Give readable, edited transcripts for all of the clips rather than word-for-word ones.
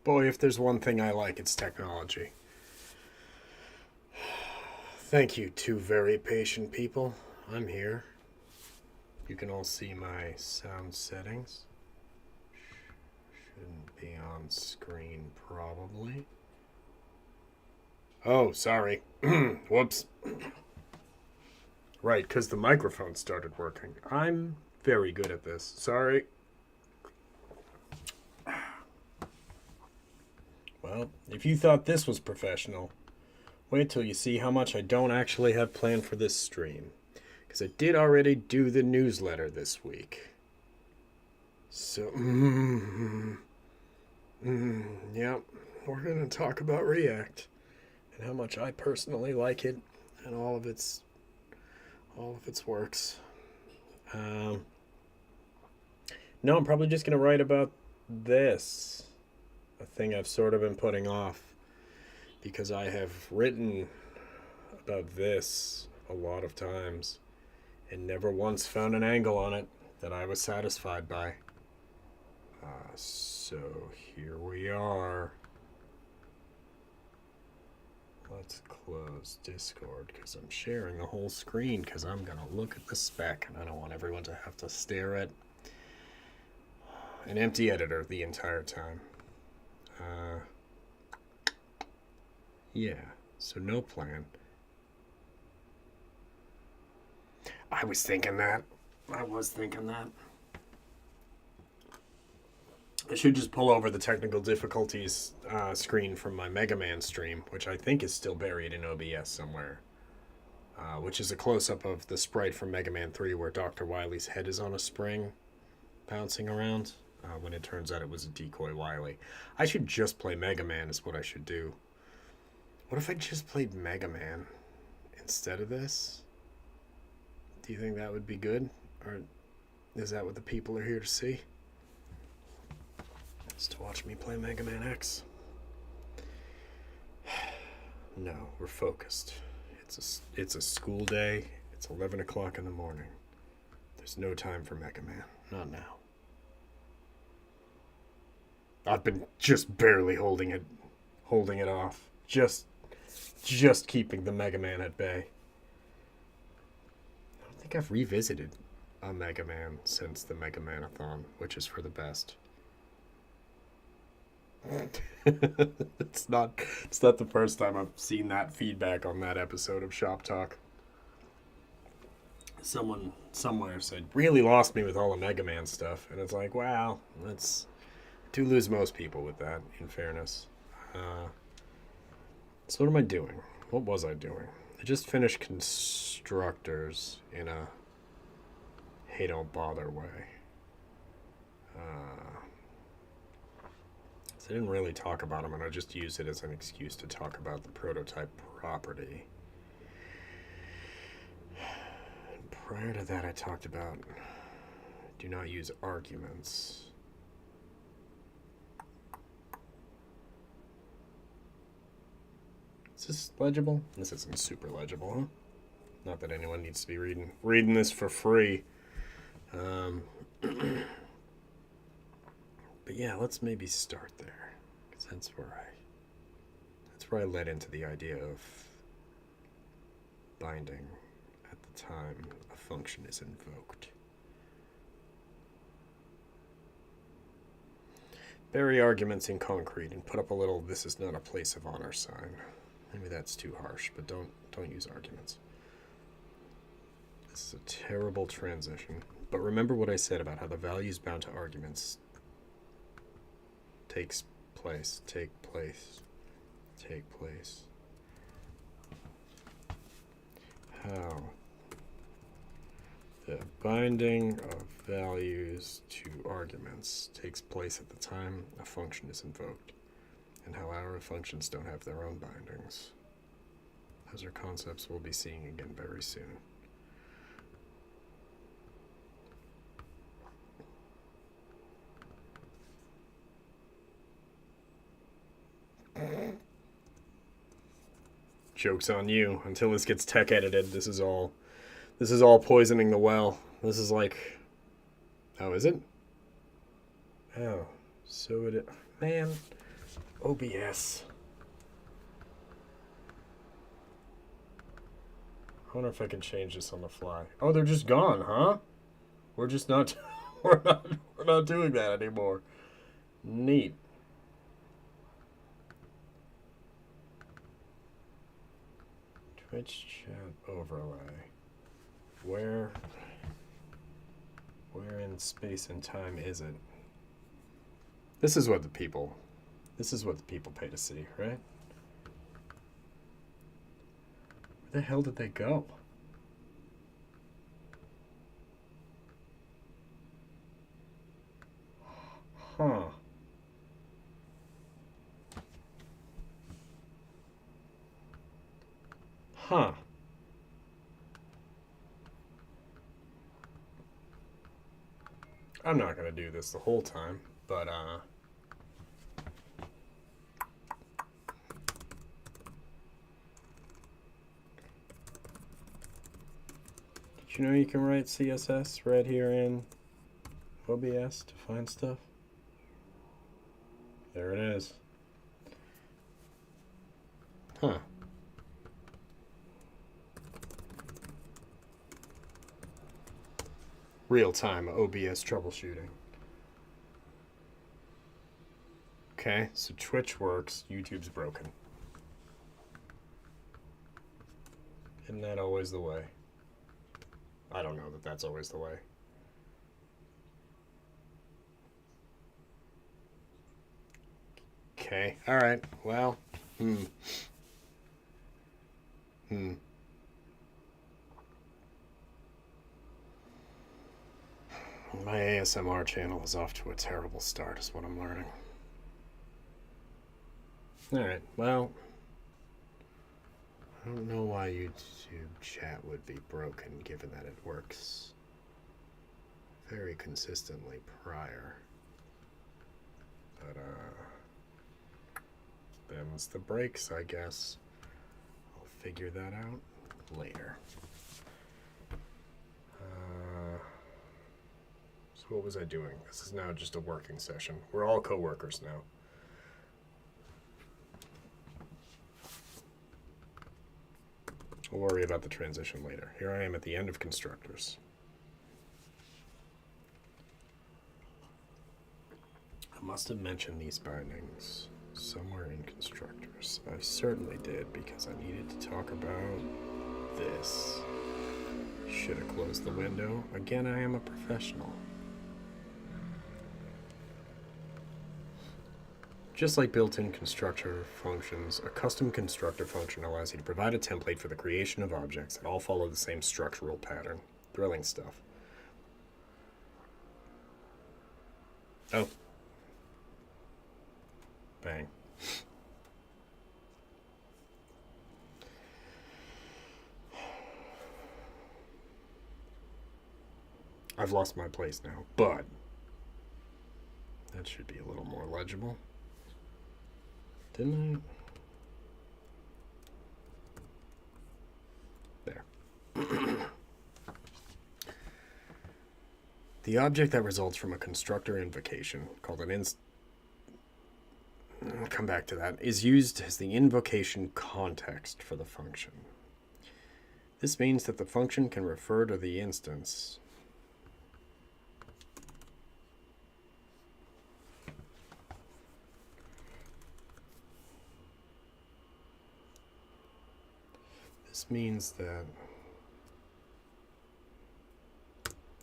Boy, if there's one thing I like, it's technology. Thank you, two very patient people. I'm here. You can all see my sound settings. Shouldn't be on screen, probably. Oh, sorry. Whoops. Right, because the microphone started working. I'm very good at this. Sorry. Well, if you thought this was professional, wait till you see how much I don't actually have planned for this stream. Because I did already do the newsletter this week. So, yeah, we're going to talk about React and how much I personally like it and all of its works. No, I'm probably just going to write about this, a thing I've sort of been putting off, because I have written about this a lot of times and never once found an angle on it that I was satisfied by. So here we are. Let's close Discord because I'm sharing the whole screen because I'm going to look at the spec and I don't want everyone to have to stare at an empty editor the entire time. Yeah, so no plan. I was thinking that. I should just pull over the technical difficulties screen from my Mega Man stream, which I think is still buried in OBS somewhere. Which is a close-up of the sprite from Mega Man 3 where Dr. Wily's head is on a spring bouncing around, when it turns out it was a decoy Wily. I should just play Mega Man is what I should do. What if I just played Mega Man instead of this? Do you think that would be good? Or is that what the people are here to see? Is to watch me play Mega Man X? No, we're focused. It's a school day. It's 11 o'clock in the morning. There's no time for Mega Man. Not now. I've been just barely holding it off. Just keeping the Mega Man at bay. I don't think I've revisited a Mega Man since the Mega Man-a-thon, which is for the best. It's not the first time I've seen that feedback on that episode of Shop Talk. Someone somewhere said, really lost me with all the Mega Man stuff. And it's like, wow, do lose most people with that, in fairness. So what am I doing? What was I doing? I just finished constructors in a hey, don't bother way. So I didn't really talk about them, and I just used it as an excuse to talk about the prototype property. And prior to that, I talked about do not use arguments. Is this legible? This isn't super legible, huh? Not that anyone needs to be reading this for free. But yeah, let's maybe start there, because that's where I led into the idea of binding at the time a function is invoked. Bury arguments in concrete and put up a little "this is not a place of honor" sign. Maybe that's too harsh, but don't use arguments. This is a terrible transition. But remember what I said about how the values bound to arguments take place. How the binding of values to arguments takes place at the time a function is invoked, and how our functions don't have their own bindings. Those are concepts we'll be seeing again very soon. Joke's on you. Until this gets tech edited, this is all poisoning the well. This is like, oh, is it? Oh, so it, man, OBS. I wonder if I can change this on the fly. Oh, they're just gone, huh? We're just not we're not doing that anymore. Neat. Twitch chat overlay. Where in space and time is it? This is what the people pay to see, right? Where the hell did they go? Huh. Huh. I'm not going to do this the whole time, but did you know you can write CSS right here in OBS to find stuff? There it is. Huh. Real-time OBS troubleshooting. Okay, so Twitch works, YouTube's broken. Isn't that always the way? I don't know that that's always the way. Okay, alright, well, My ASMR channel is off to a terrible start, is what I'm learning. Alright, well, I don't know why YouTube chat would be broken, given that it works very consistently prior. But, them's the breaks, I guess. I'll figure that out later. So what was I doing? This is now just a working session. We're all co-workers now. We'll worry about the transition later. Here I am at the end of constructors. I must have mentioned these bindings somewhere in constructors. I certainly did, because I needed to talk about this. Should have closed the window. Again, I am a professional. Just like built-in constructor functions, a custom constructor function allows you to provide a template for the creation of objects that all follow the same structural pattern. Thrilling stuff. Oh. Bang. I've lost my place now, but that should be a little more legible. Didn't I? There. The object that results from a constructor invocation, called an I'll come back to that, is used as the invocation context for the function. This means that the function can refer to the instance This means that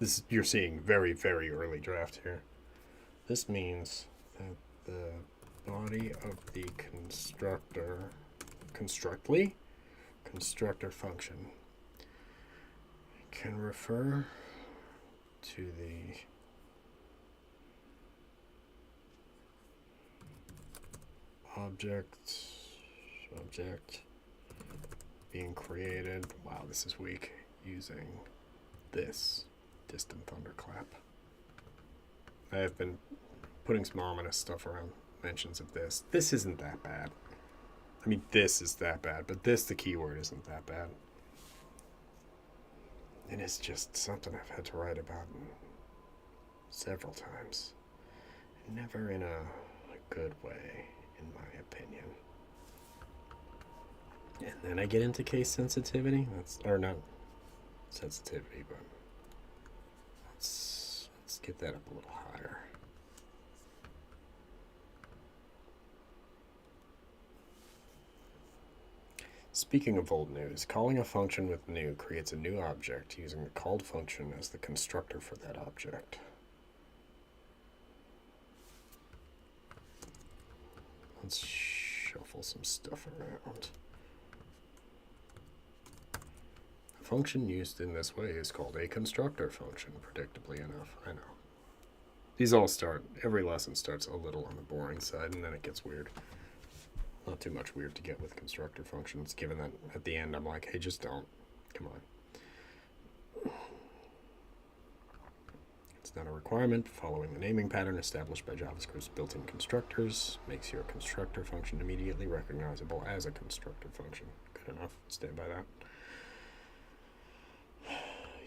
this, you're seeing very, very early draft here. This means that the body of the constructor function can refer to the object being created, wow, this is weak, using this distant thunderclap. I have been putting some ominous stuff around mentions of this. This isn't that bad. I mean, this is that bad, but this, the keyword, isn't that bad. It is just something I've had to write about several times. Never in a good way. in my opinion. And then I get into case sensitivity. Or not sensitivity, but let's get that up a little higher. Speaking of old news, calling a function with new creates a new object using the called function as the constructor for that object. Let's shuffle some stuff around. A function used in this way is called a constructor function, predictably enough. I know. These all start, every lesson starts a little on the boring side, and then it gets weird. Not too much weird to get with constructor functions, given that at the end I'm like, hey, just don't. Come on. It's not a requirement. Following the naming pattern established by JavaScript's built-in constructors makes your constructor function immediately recognizable as a constructor function. Good enough. Stand by that.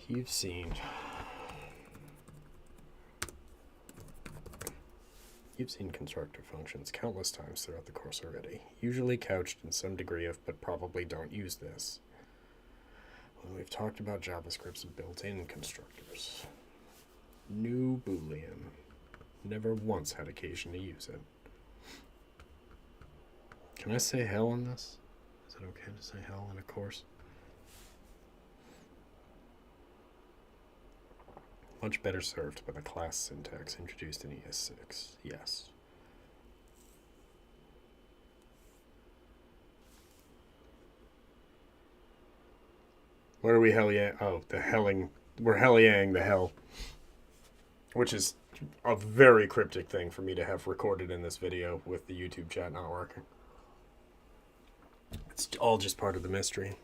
You've seen constructor functions countless times throughout the course already, usually couched in some degree of but probably don't use this when we've talked about JavaScript's built-in constructors. New Boolean. Never once had occasion to use it. Can I say hell in this? Is it okay to say hell in a course? Much better served by the class syntax introduced in ES6. Yes. What are we hell-yang? Oh, the helling. We're hell-yang the hell. Which is a very cryptic thing for me to have recorded in this video with the YouTube chat not working. It's all just part of the mystery.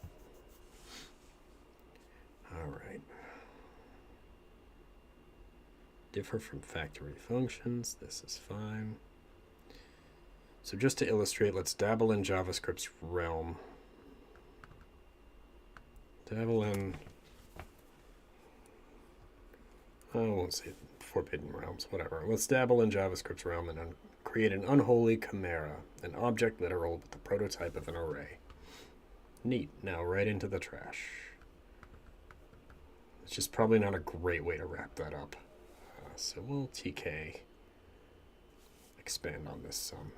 All right. Differ from factory functions. This is fine. So just to illustrate, let's dabble in JavaScript's realm. Dabble in, I won't say forbidden realms, whatever. Let's dabble in JavaScript's realm and create an unholy chimera, an object literal with the prototype of an array. Neat. Now right into the trash. It's just probably not a great way to wrap that up. So we'll TK expand on this some.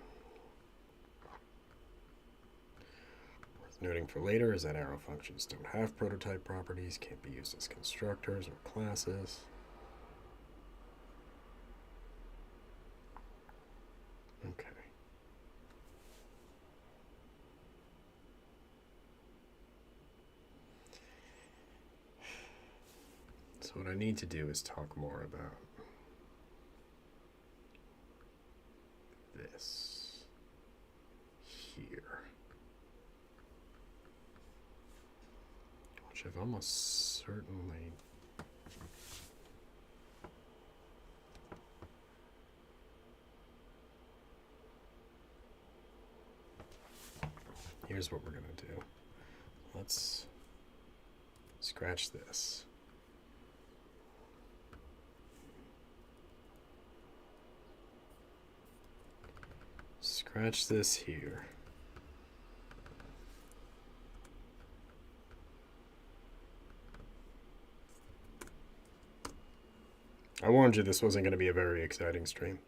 Worth noting for later is that arrow functions don't have prototype properties, can't be used as constructors or classes. Okay. So what I need to do is talk more about this here, which I've almost certainly here's what we're going to do. Let's scratch this. Scratch this here. I warned you this wasn't going to be a very exciting stream.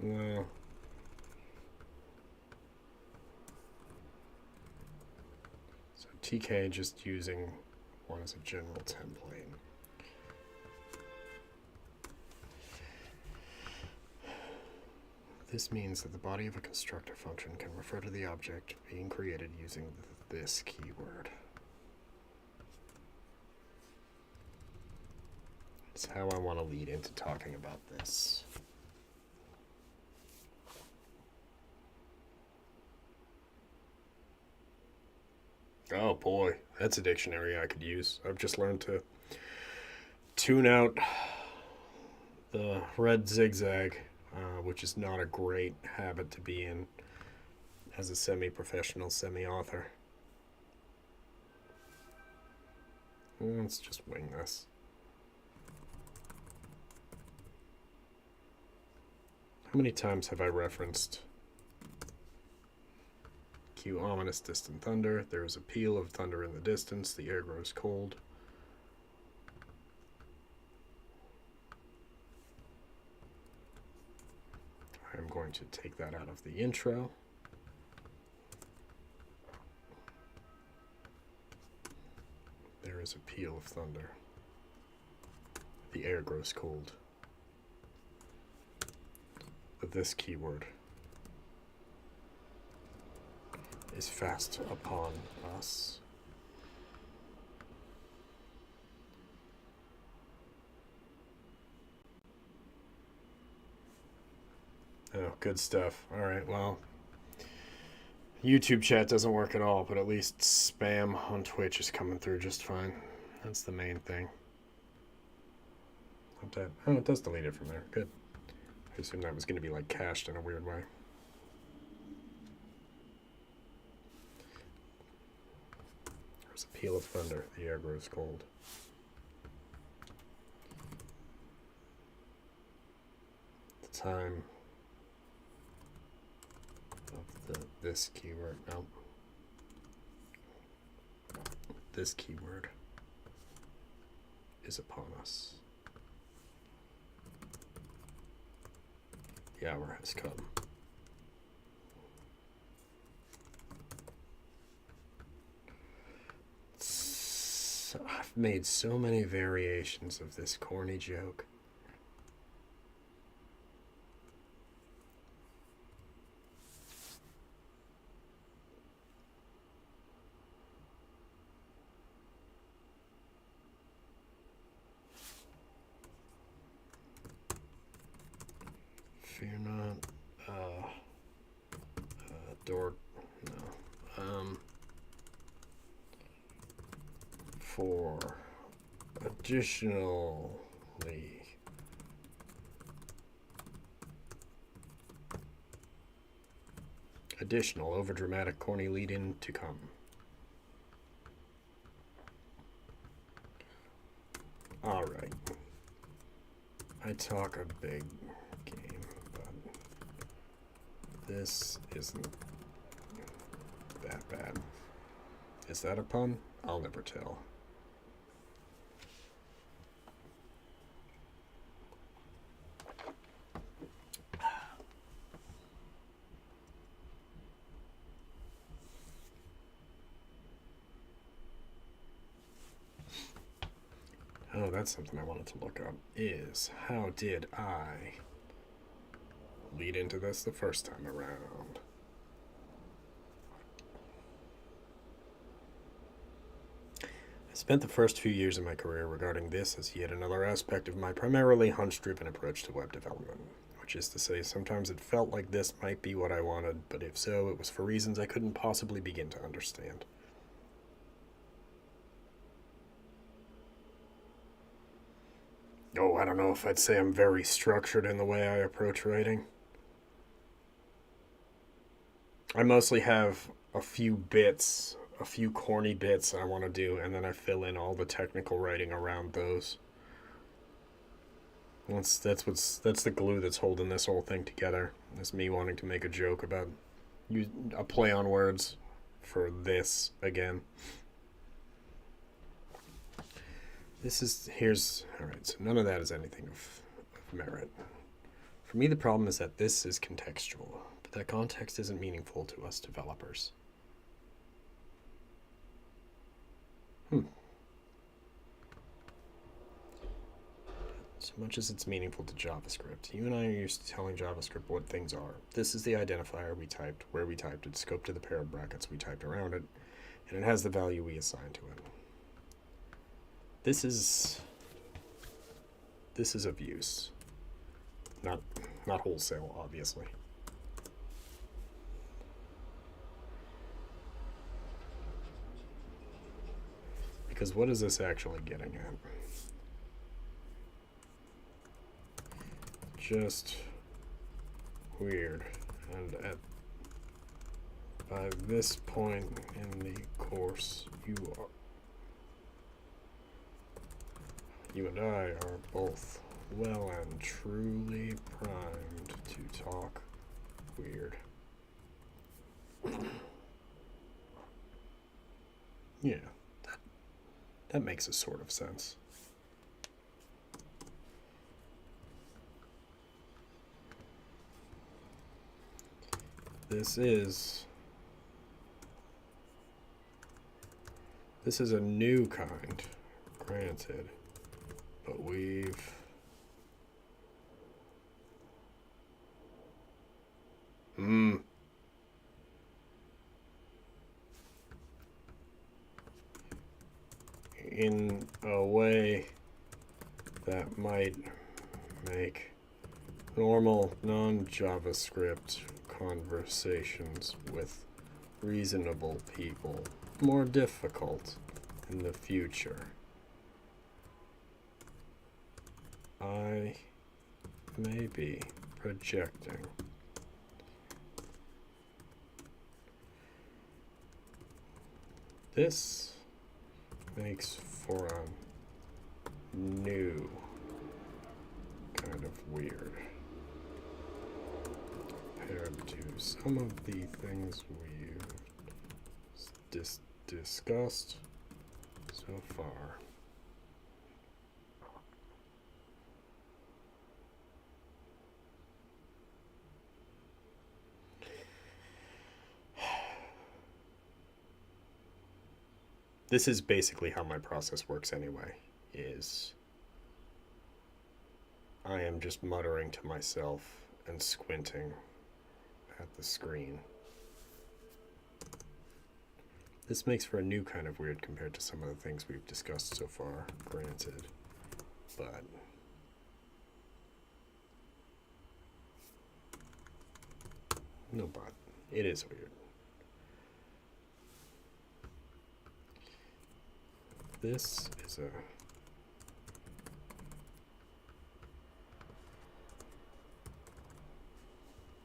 Well, so TK just using one as a general template. This means that the body of a constructor function can refer to the object being created using this keyword. It's how I want to lead into talking about this. Oh boy, that's a dictionary I could use. I've just learned to tune out the red zigzag, which is not a great habit to be in. as a semi-professional, semi-author. Let's just wing this. How many times have I referenced cue ominous distant thunder? There is a peal of thunder in the distance. The air grows cold. I'm going to take that out of the intro. There is a peal of thunder. The air grows cold. But this keyword is fast upon us. Oh, good stuff. All right, well, YouTube chat doesn't work at all, but at least spam on Twitch is coming through just fine. That's the main thing. Oh, it does delete it from there. Good. I assumed that was going to be like cached in a weird way. There's a peal of thunder. The air grows cold. The time of this keyword. No. This keyword is upon us. The hour has come. I've made so many variations of this corny joke. Fear not, door, no, for additionally, additional overdramatic corny lead-in to come. All right, I talk a big game, but this isn't that bad. Is that a pun? I'll never tell. Oh, that's something I wanted to look up, is how did I lead into this the first time around? I spent the first few years of my career regarding this as yet another aspect of my primarily hunch-driven approach to web development, which is to say sometimes it felt like this might be what I wanted, but if so, it was for reasons I couldn't possibly begin to understand. Oh, I don't know if I'd say I'm very structured in the way I approach writing. I mostly have a few bits, a few corny bits I want to do, and then I fill in all the technical writing around those. That's the glue that's holding this whole thing together. It's me wanting to make a joke about a play on words for this again. Alright, so none of that is anything of merit. For me, the problem is that this is contextual, but that context isn't meaningful to us developers. So much as it's meaningful to JavaScript, you and I are used to telling JavaScript what things are. This is the identifier we typed, where we typed it, scoped to the pair of brackets we typed around it, and it has the value we assign to it. This is of use, not wholesale, obviously. Because what is this actually getting at? Just weird, and at By this point in the course, you and I are both well and truly primed to talk weird. Yeah, that makes a sort of sense. This is a new kind, granted, but we've in a way that might make normal non-JavaScript conversations with reasonable people more difficult in the future. I may be projecting. This makes for a new kind of weird compared to some of the things we've discussed so far. This is basically how my process works anyway, is I am just muttering to myself and squinting at the screen. This makes for a new kind of weird compared to some of the things we've discussed so far, granted, but no but. It is weird. This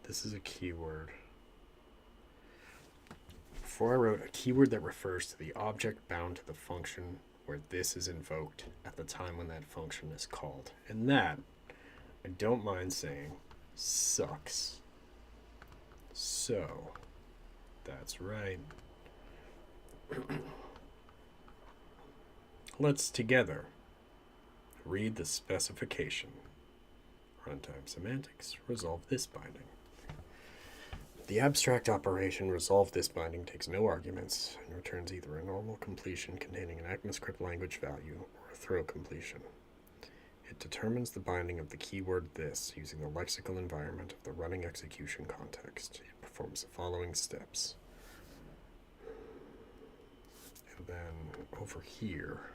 is a keyword. Before I wrote a keyword that refers to the object bound to the function where this is invoked at the time when that function is called. And that, I don't mind saying, sucks. So, that's right. Let's together read the specification. Runtime semantics, resolve this binding. The abstract operation resolve this binding takes no arguments and returns either a normal completion containing an ECMAScript language value or a throw completion. It determines the binding of the keyword this using the lexical environment of the running execution context. It performs the following steps. And then over here,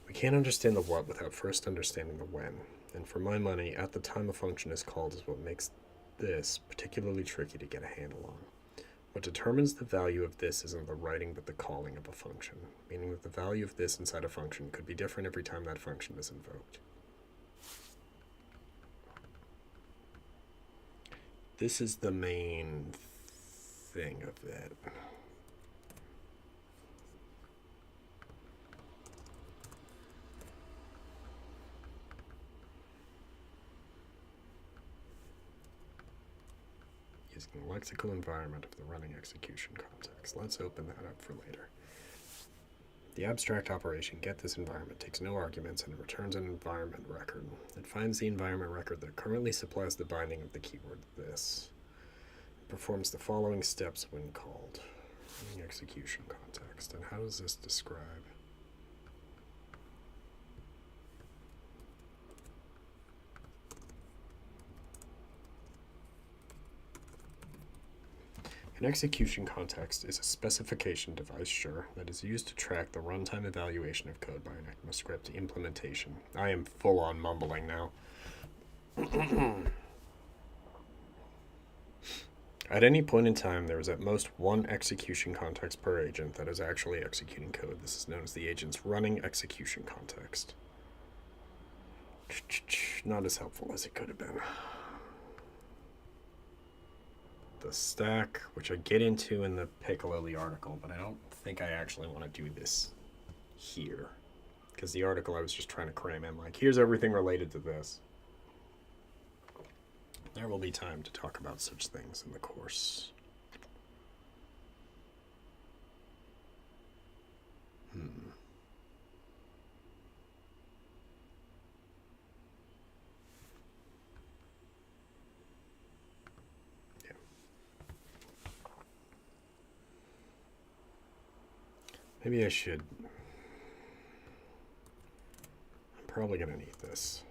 we can't understand the what without first understanding the when. And for my money, at the time a function is called is what makes this particularly tricky to get a handle on. What determines the value of this isn't the writing but the calling of a function, meaning that the value of this inside a function could be different every time that function is invoked. This is the main thing of it. Using the lexical environment of the running execution context. Let's open that up for later. The abstract operation get this environment takes no arguments and it returns an environment record. It finds the environment record that currently supplies the binding of the keyword this. It performs the following steps when called. Running execution context. And how does this describe? An execution context is a specification device, sure, that is used to track the runtime evaluation of code by an ECMAScript implementation. I am full on mumbling now. At any point in time, there is at most one execution context per agent that is actually executing code. This is known as the agent's running execution context. which not as helpful as it could have been. The stack, which I get into in the Piccalilli article, but I don't think I actually want to do this here. Because the article I was just trying to cram in, like, here's everything related to this. There will be time to talk about such things in the course. Yeah. Maybe I should. I'm probably going to need this.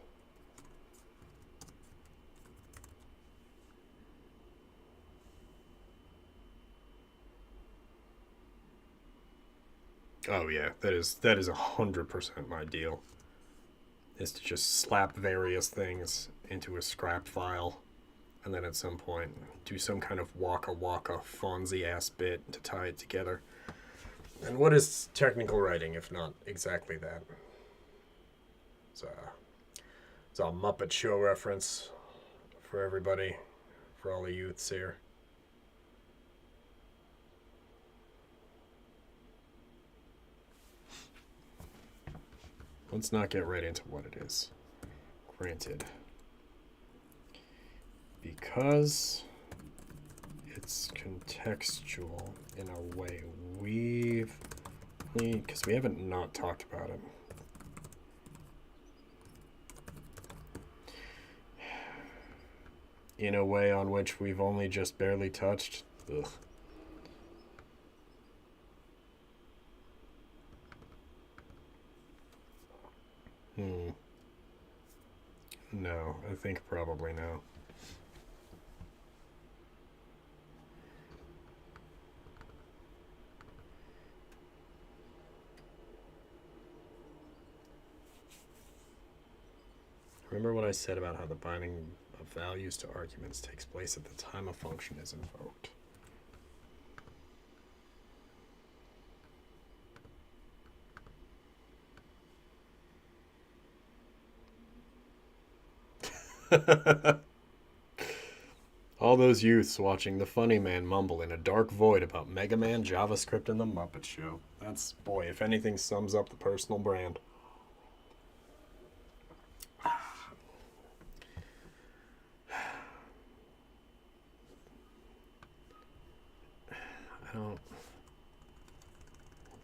Oh yeah, that is 100% my deal. Is to just slap various things into a scrap file, and then at some point do some kind of waka Fonzie ass bit to tie it together. And what is technical writing if not exactly that? It's a Muppet Show reference for everybody, for all the youths here. Let's not get right into what it is. Granted, because it's contextual in a way because we haven't not talked about it. In a way on which we've only just barely touched. Ugh. No, I think probably no. Remember what I said about how the binding of values to arguments takes place at the time a function is invoked. All those youths watching the funny man mumble in a dark void about Mega Man, JavaScript, and the Muppet Show. That's, boy, if anything sums up the personal brand. I don't...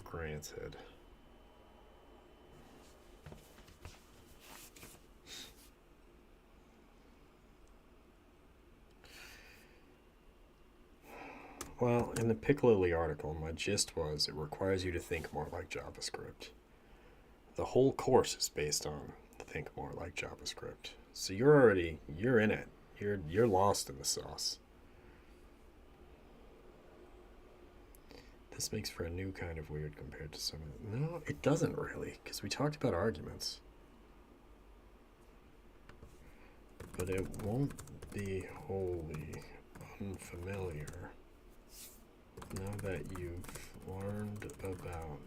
Granted. Well, in the Piccalilli article, my gist was it requires you to think more like JavaScript. The whole course is based on think more like JavaScript. So you're in it. You're lost in the sauce. This makes for a new kind of weird compared to some of it. No, it doesn't really, because we talked about arguments. But it won't be wholly unfamiliar now that you've learned about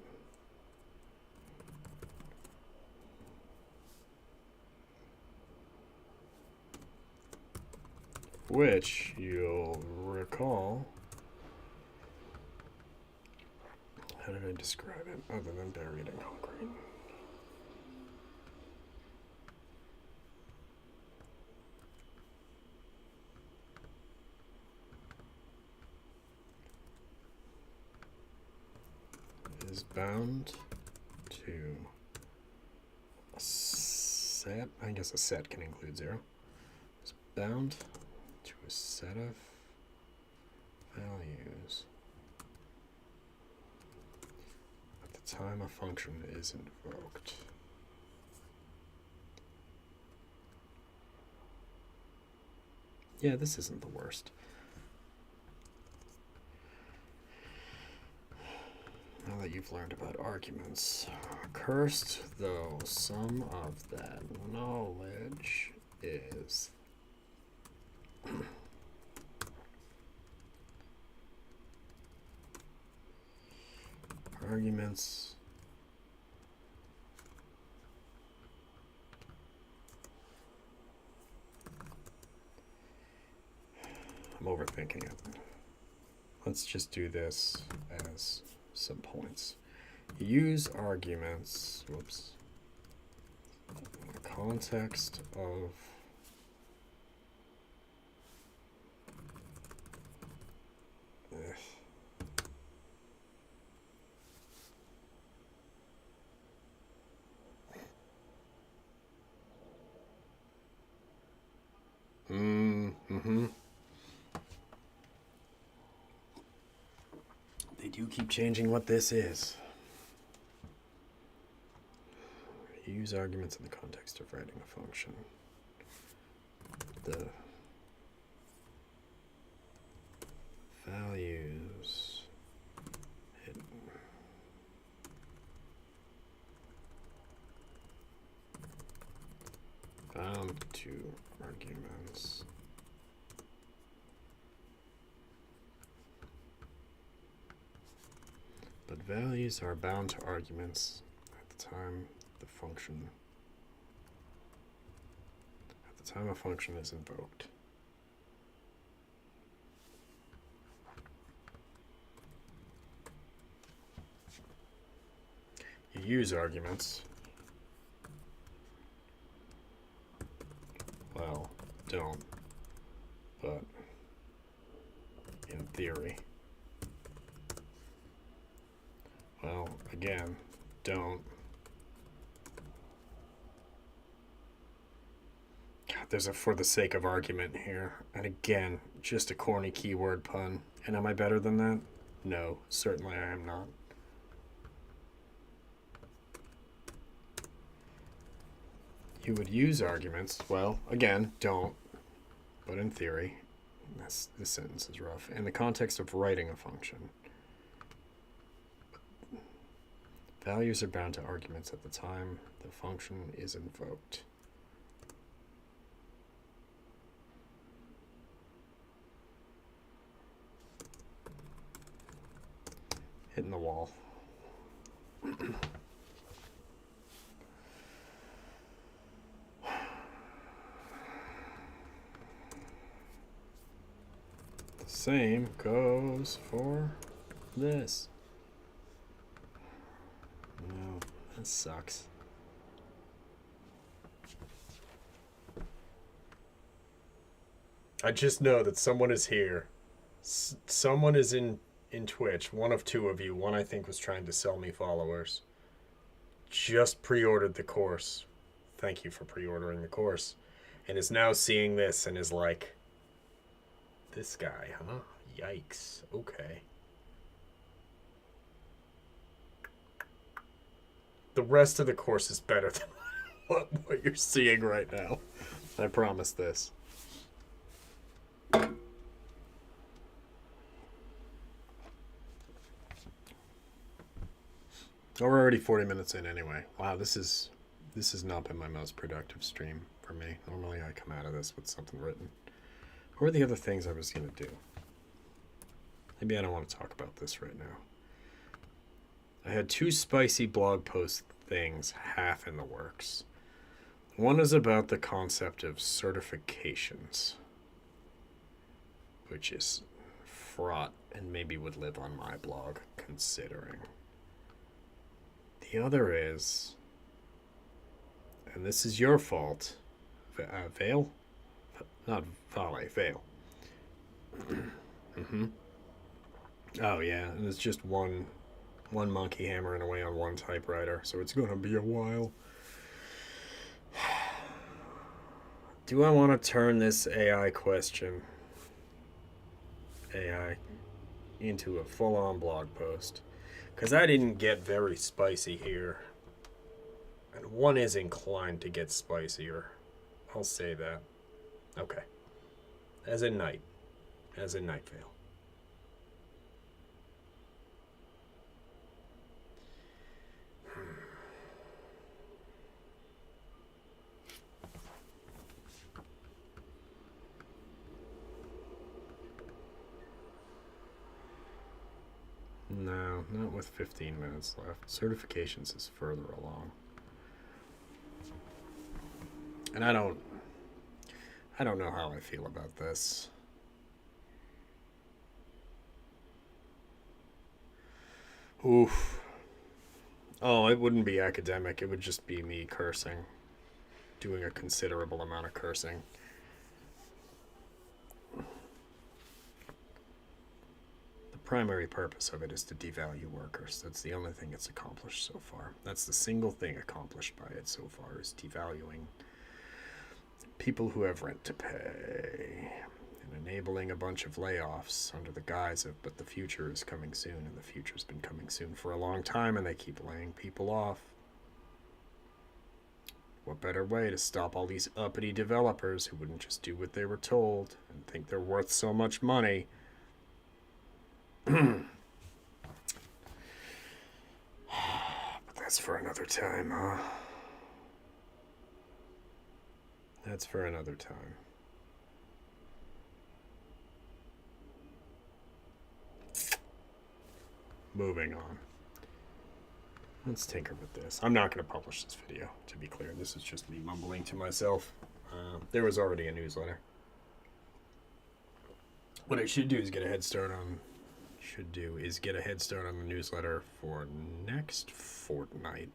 which you'll recall. How did I describe it other than buried in concrete? Is bound to a set. I guess a set can include 0. Is bound to a set of values at the time a function is invoked. Yeah, this isn't the worst. Now that you've learned about arguments, cursed though some of that knowledge is, arguments I'm overthinking it. Let's just do this as some points. Use arguments, whoops, in the context of They do keep changing what this is. Use arguments in the context of writing a function. The values hidden. Bound to arguments. But values are bound to arguments at the time the function, at the time a function is invoked. You use arguments. Well, don't, but in theory. Well, again, don't. God, there's a for the sake of argument here. And again, just a corny keyword pun. And am I better than that? No, certainly I am not. You would use arguments. Well, again, don't. But in theory, this sentence is rough. In the context of writing a function. Values are bound to arguments at the time the function is invoked. Hitting the wall. The same goes for this. No, that sucks. I just know that someone is here. Someone is in Twitch. One of two of you. One I think was trying to sell me followers. Just pre-ordered the course. Thank you for pre-ordering the course. And is now seeing this and is like, this guy, huh? Yikes. Okay. The rest of the course is better than what you're seeing right now. I promise this. Oh, we're already 40 minutes in anyway. Wow, this has not been my most productive stream for me. Normally I come out of this with something written. What were the other things I was going to do? Maybe I don't want to talk about this right now. I had 2 spicy blog post things half in the works. One is about the concept of certifications, which is fraught and maybe would live on my blog, considering. The other is, and this is your fault, Vale? Not Vale, Vale. Oh yeah, and it's just one monkey hammering away on one typewriter, so it's going to be a while. Do I want to turn this AI question, into a full-on blog post? Because I didn't get very spicy here. And one is inclined to get spicier. I'll say that. Okay. As in night. As in Night Vale. No, not with 15 minutes left. Certifications is further along. And I don't know how I feel about this. Oof. Oh, it wouldn't be academic. It would just be me cursing. Doing a considerable amount of cursing. The primary purpose of it is to devalue workers. That's the only thing it's accomplished so far. That's the single thing accomplished by it so far, is devaluing people who have rent to pay and enabling a bunch of layoffs under the guise of, but the future is coming soon, and the future's been coming soon for a long time, and they keep laying people off. What better way to stop all these uppity developers who wouldn't just do what they were told and think they're worth so much money? But that's for another time, huh? That's for another time. Moving on. Let's tinker with this. I'm not going to publish this video, to be clear. This is just me mumbling to myself. There was already a newsletter. What I should do is get a head start on the newsletter for next fortnight.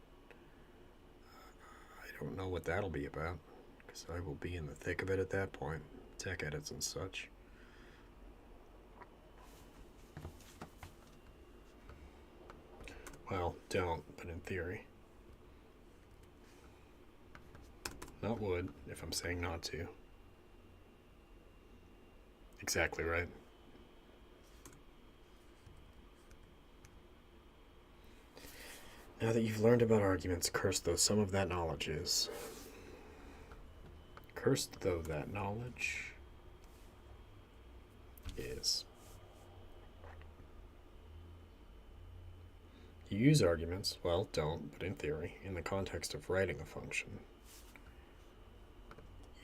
I don't know what that'll be about, because I will be in the thick of it at that point. Tech edits and such. Well, don't, but in theory. Not would, if I'm saying not to. Exactly right. Now that you've learned about arguments, cursed though some of that knowledge is. Cursed though that knowledge is. You use arguments, well, don't, but in theory, in the context of writing a function.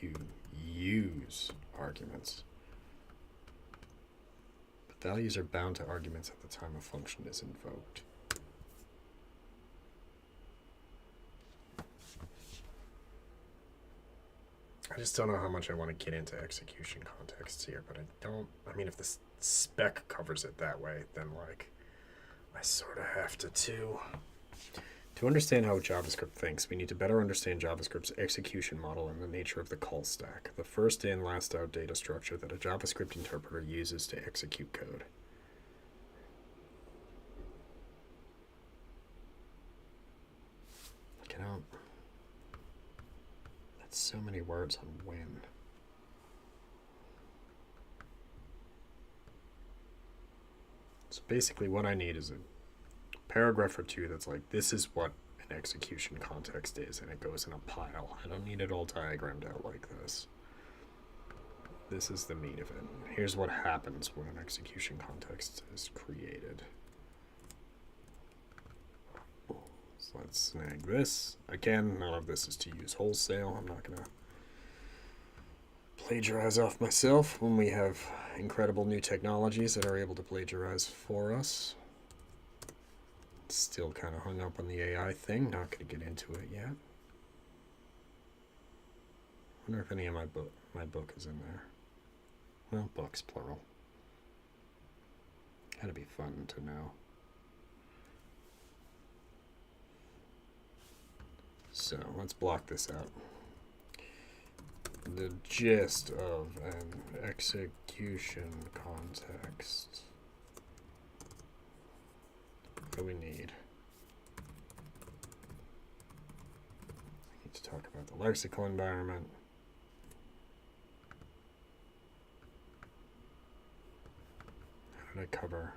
You use arguments. But values are bound to arguments at the time a function is invoked. I just don't know how much I want to get into execution contexts here, but I mean, if the spec covers it that way, then, like, I sort of have to, too. To understand how JavaScript thinks, we need to better understand JavaScript's execution model and the nature of the call stack, the first in, last out data structure that a JavaScript interpreter uses to execute code. Get out. That's so many words on when. So basically what I need is a paragraph or two that's like, this is what an execution context is, and it goes in a pile. I don't need it all diagrammed out like this. This is the meat of it. Here's what happens when an execution context is created. So let's snag this. Again, none of this is to use wholesale. I'm not going to plagiarize off myself when we have incredible new technologies that are able to plagiarize for us. Still kind of hung up on the AI thing. Not going to get into it yet. Wonder if any of my book is in there. Well, books, plural. Gotta be fun to know. So let's block this out. The gist of an execution context. What do we need? We need to talk about the lexical environment. How did I cover?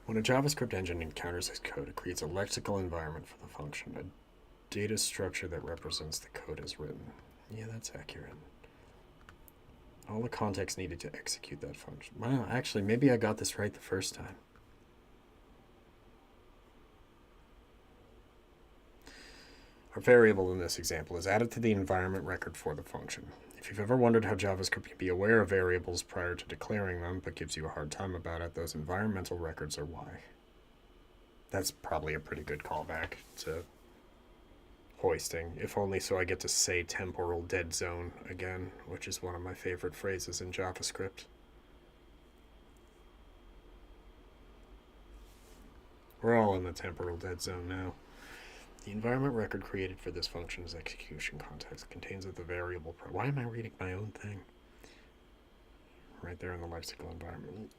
When a JavaScript engine encounters this code, it creates a lexical environment for the function, a data structure that represents the code as written. Yeah, that's accurate. All the context needed to execute that function. Well, actually, maybe I got this right the first time. Our variable in this example is added to the environment record for the function. If you've ever wondered how JavaScript can be aware of variables prior to declaring them, but gives you a hard time about it, those environmental records are why. That's probably a pretty good callback to hoisting, if only so I get to say temporal dead zone again, which is one of my favorite phrases in JavaScript. We're all in the temporal dead zone now. The environment record created for this function's execution context contains of the variable. Why am I reading my own thing? Right there in the lexical environment.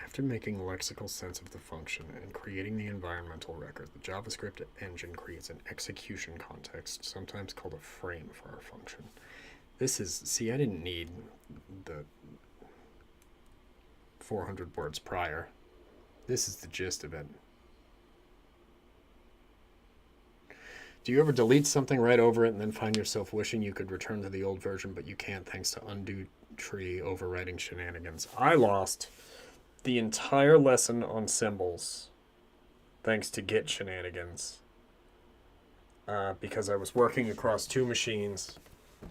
After making lexical sense of the function and creating the environmental record, the JavaScript engine creates an execution context, sometimes called a frame for our function. This is, see, I didn't need the 400 words prior. This is the gist of it. Do you ever delete something right over it and then find yourself wishing you could return to the old version, but you can't thanks to undo tree overwriting shenanigans? I lost the entire lesson on symbols thanks to Git shenanigans because I was working across two machines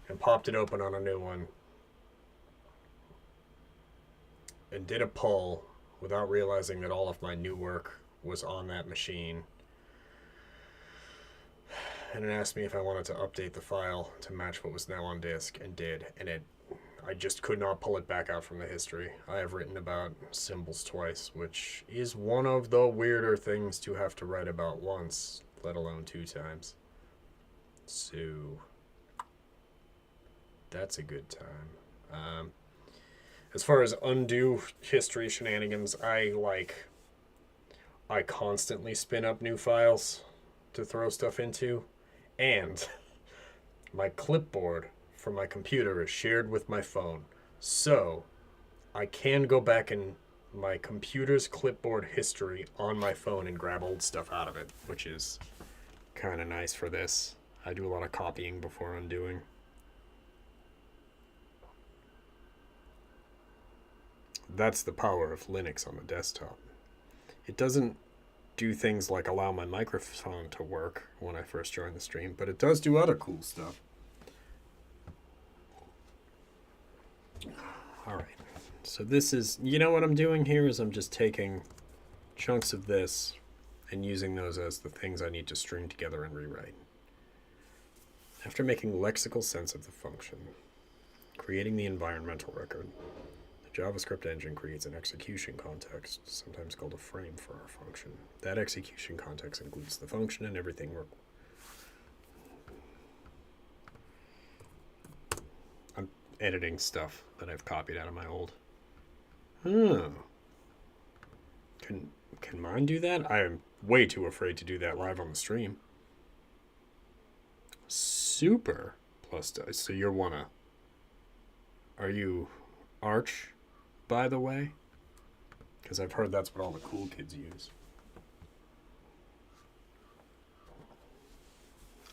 and popped it open on a new one and did a pull without realizing that all of my new work was on that machine. And it asked me if I wanted to update the file to match what was now on disk, and did, and I just could not pull it back out from the history. I have written about symbols twice, which is one of the weirder things to have to write about once, let alone 2 times. So that's a good time. As far as undo history shenanigans, I constantly spin up new files to throw stuff into, and my clipboard for my computer is shared with my phone, so I can go back in my computer's clipboard history on my phone and grab old stuff out of it, which is kind of nice for this. I do a lot of copying before undoing. That's the power of Linux on the desktop. It doesn't do things like allow my microphone to work when I first joined the stream, but it does do other cool stuff. All right, so this is, you know what I'm doing here is I'm just taking chunks of this and using those as the things I need to string together and rewrite. After making lexical sense of the function, creating the environmental record, the JavaScript engine creates an execution context, sometimes called a frame for our function. That execution context includes the function and everything we're... I'm editing stuff that I've copied out of my old. Oh. Can mine do that? I am way too afraid to do that live on the stream. Super plus dice. So you're wanna... Are you Arch, by the way? Because I've heard that's what all the cool kids use.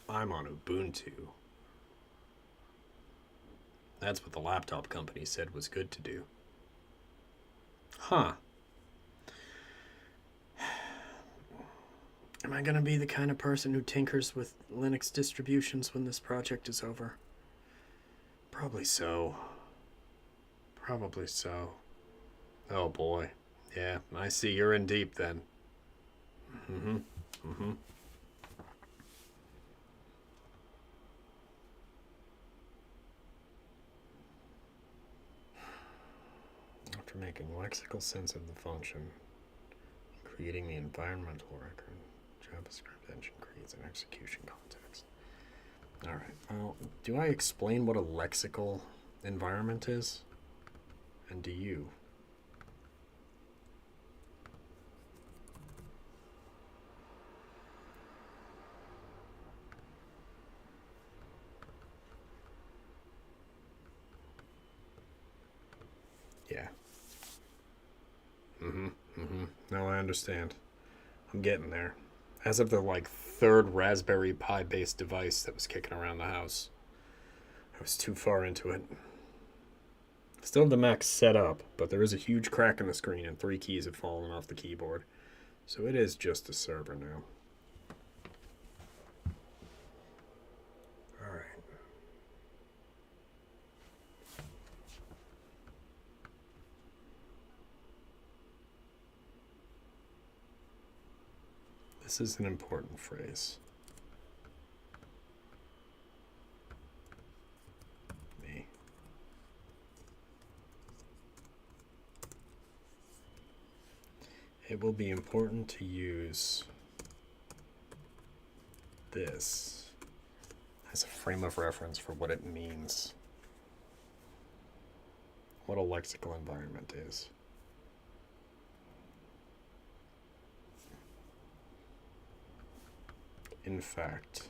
I'm on Ubuntu. That's what the laptop company said was good to do. Huh. Am I going to be the kind of person who tinkers with Linux distributions when this project is over? Probably so. Probably so. Oh boy. Yeah, I see you're in deep then. After making lexical sense of the function, creating the environmental record, JavaScript engine creates an execution context. All right. Well, do I explain what a lexical environment is? And do you? Yeah. No, I understand. I'm getting there. As of the third Raspberry Pi based device that was kicking around the house, I was too far into it. Still have the Mac set up, but there is a huge crack in the screen and 3 keys have fallen off the keyboard. So it is just a server now. All right. This is an important phrase. it will be important to use this as a frame of reference for what it means, what a lexical environment is. In fact,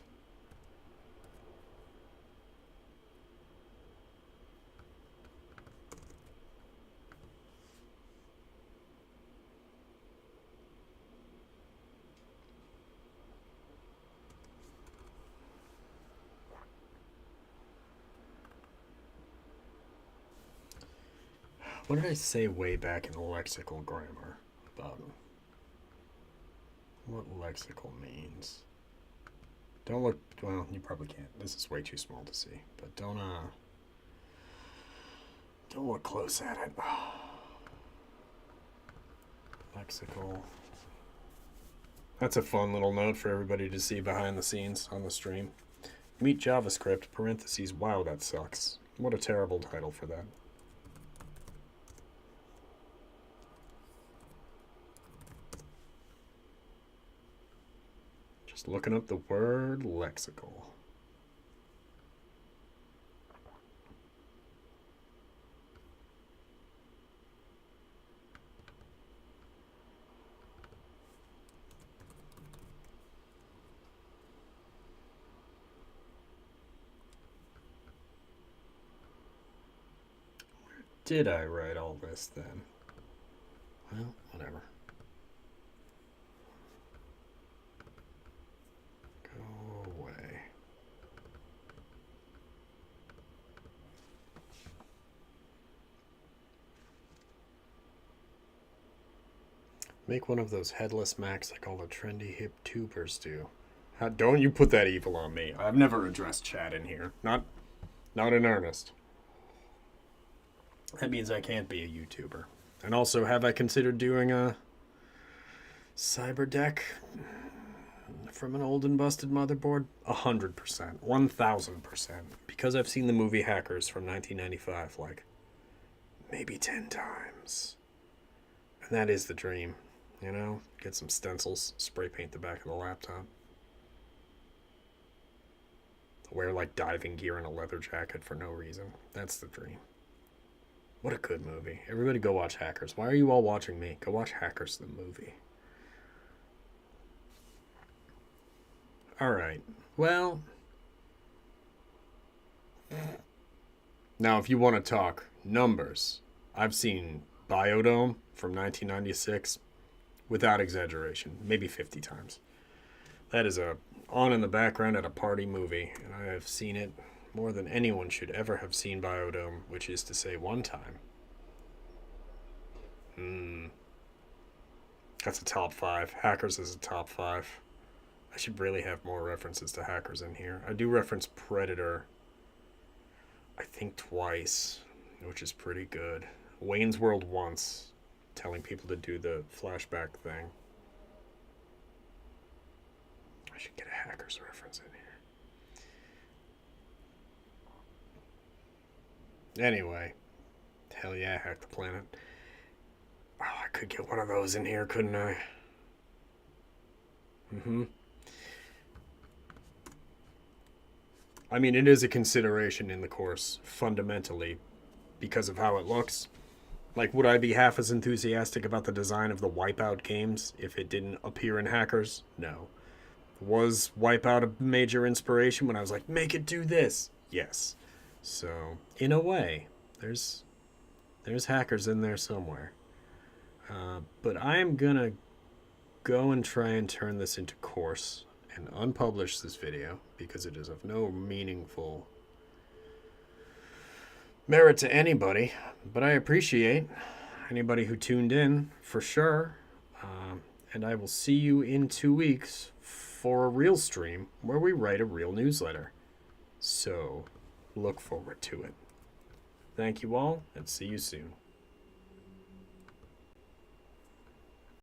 what did I say way back in the lexical grammar about what lexical means? Don't look, well, you probably can't. This is way too small to see, but don't look close at it. Lexical. That's a fun little note for everybody to see behind the scenes on the stream. Meet JavaScript, parentheses, wow, that sucks. What a terrible title for that. Just looking up the word lexical. Did I write all this then? Well, whatever. Go away. Make one of those headless Macs like all the trendy hip tubers do. Don't you put that evil on me. I've never addressed chat in here. Not in earnest. That means I can't be a YouTuber. And also, have I considered doing a cyber deck from an old and busted motherboard? 100%. 1000%. Because I've seen the movie Hackers from 1995 like maybe 10 times. And that is the dream. You know? Get some stencils, spray paint the back of the laptop. Wear like diving gear and a leather jacket for no reason. That's the dream. What a good movie. Everybody go watch Hackers. Why are you all watching me? Go watch Hackers, the movie. Alright. Well. Now, if you want to talk numbers, I've seen Biodome from 1996, without exaggeration, maybe 50 times. That is a on in the background at a party movie, and I have seen it more than anyone should ever have seen Biodome, which is to say one time. That's a top 5. Hackers is a top 5. I should really have more references to Hackers in here. I do reference Predator, I think twice, which is pretty good. Wayne's World once, telling people to do the flashback thing. I should get a Hackers reference in here. Anyway, hell yeah, Hack the Planet. Oh, I could get one of those in here, couldn't I? I mean, it is a consideration in the course, fundamentally, because of how it looks. Like, would I be half as enthusiastic about the design of the Wipeout games if it didn't appear in Hackers? No. Was Wipeout a major inspiration when I was like, make it do this? Yes. So, in a way, there's Hackers in there somewhere. But I'm gonna go and try and turn this into course and unpublish this video because it is of no meaningful merit to anybody. But I appreciate anybody who tuned in, for sure. And I will see you in 2 weeks for a real stream where we write a real newsletter. So, look forward to it. Thank you all, and see you soon.